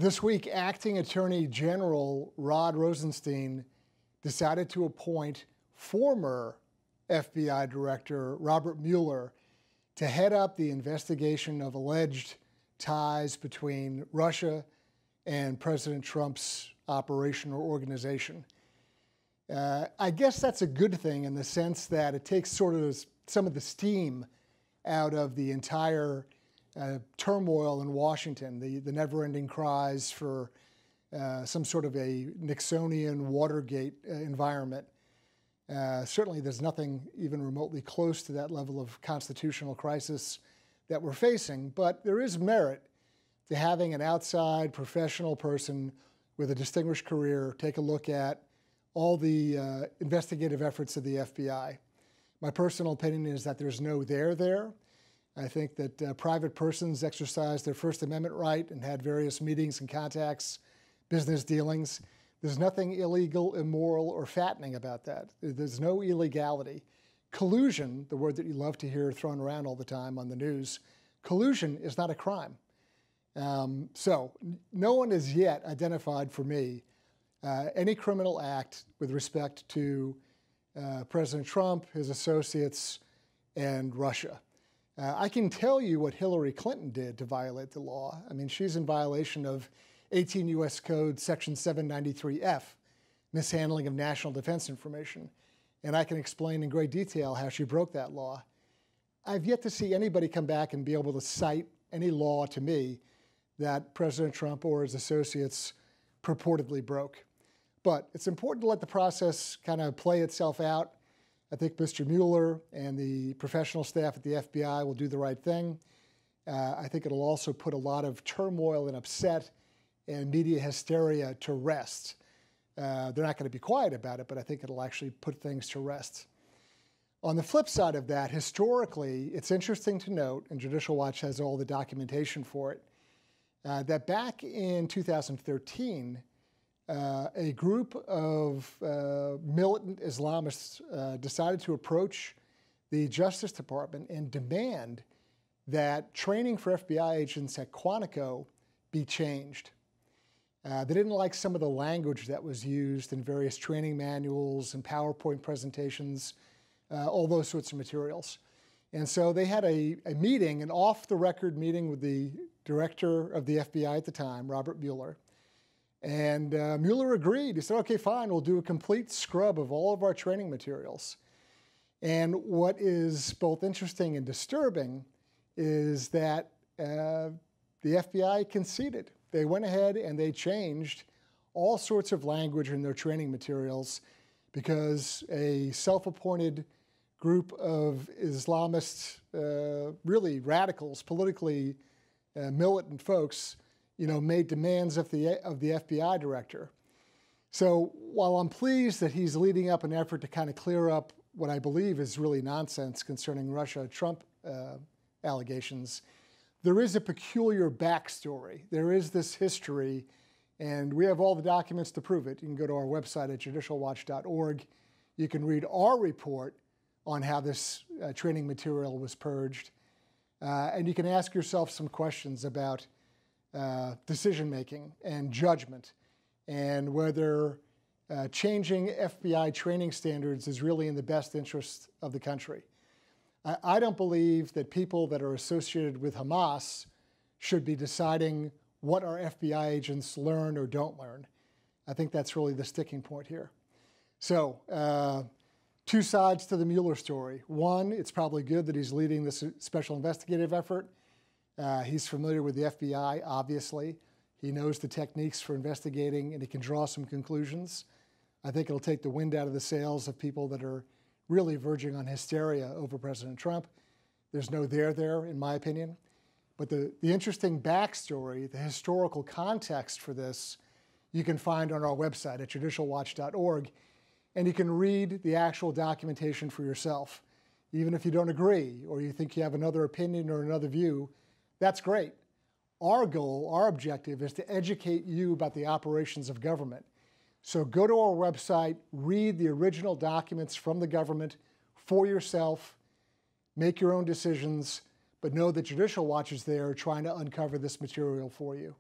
This week, Acting Attorney General Rod Rosenstein decided to appoint former FBI Director Robert Mueller to head up the investigation of alleged ties between Russia and President Trump's operation or organization. I guess that's a good thing in the sense that it takes sort of some of the steam out of the entire turmoil in Washington, the never-ending cries for some sort of a Nixonian Watergate environment. Certainly there's nothing even remotely close to that level of constitutional crisis that we're facing, but there is merit to having an outside professional person with a distinguished career take a look at all the investigative efforts of the FBI. My personal opinion is that there's no there. I think that private persons exercised their First Amendment right and had various meetings and contacts, business dealings. There's nothing illegal, immoral, or fattening about that. There's no illegality. Collusion, the word that you love to hear thrown around all the time on the news, collusion is not a crime. So no one has yet identified for me any criminal act with respect to President Trump, his associates, and Russia. I can tell you what Hillary Clinton did to violate the law. I mean, she's in violation of 18 U.S. Code Section 793F, mishandling of national defense information. And I can explain in great detail how she broke that law. I've yet to see anybody come back and be able to cite any law to me that President Trump or his associates purportedly broke. But it's important to let the process kind of play itself out. I think Mr. Mueller and the professional staff at the FBI will do the right thing. I think it'll also put a lot of turmoil and upset and media hysteria to rest. They're not going to be quiet about it, but I think it'll actually put things to rest. On the flip side of that, historically, it's interesting to note, and Judicial Watch has all the documentation for it, that back in 2013, a group of militant Islamists decided to approach the Justice Department and demand that training for FBI agents at Quantico be changed. They didn't like some of the language that was used in various training manuals and PowerPoint presentations, all those sorts of materials. And so they had a meeting, an off-the-record meeting with the director of the FBI at the time, Robert Mueller. And Mueller agreed. He said, okay, fine, we'll do a complete scrub of all of our training materials. And what is both interesting and disturbing is that the FBI conceded. They went ahead and they changed all sorts of language in their training materials because a self-appointed group of Islamists, really radicals, politically militant folks, made demands of the FBI director. So while I'm pleased that he's leading up an effort to kind of clear up what I believe is really nonsense concerning Russia-Trump allegations, there is a peculiar backstory. There is this history, and we have all the documents to prove it. You can go to our website at judicialwatch.org. You can read our report on how this training material was purged, and you can ask yourself some questions about decision-making and judgment, and whether changing FBI training standards is really in the best interest of the country. I don't believe that people that are associated with Hamas should be deciding what our FBI agents learn or don't learn. I think that's really the sticking point here. So, two sides to the Mueller story. One, it's probably good that he's leading this special investigative effort. He's familiar with the FBI, obviously. He knows the techniques for investigating, and he can draw some conclusions. I think it'll take the wind out of the sails of people that are really verging on hysteria over President Trump. There's no there, in my opinion. But the interesting backstory, the historical context for this, you can find on our website at judicialwatch.org, and you can read the actual documentation for yourself. Even if you don't agree, or you think you have another opinion or another view, that's great. Our goal, our objective, is to educate you about the operations of government. So go to our website, read the original documents from the government for yourself, make your own decisions, but know that Judicial Watch is there trying to uncover this material for you.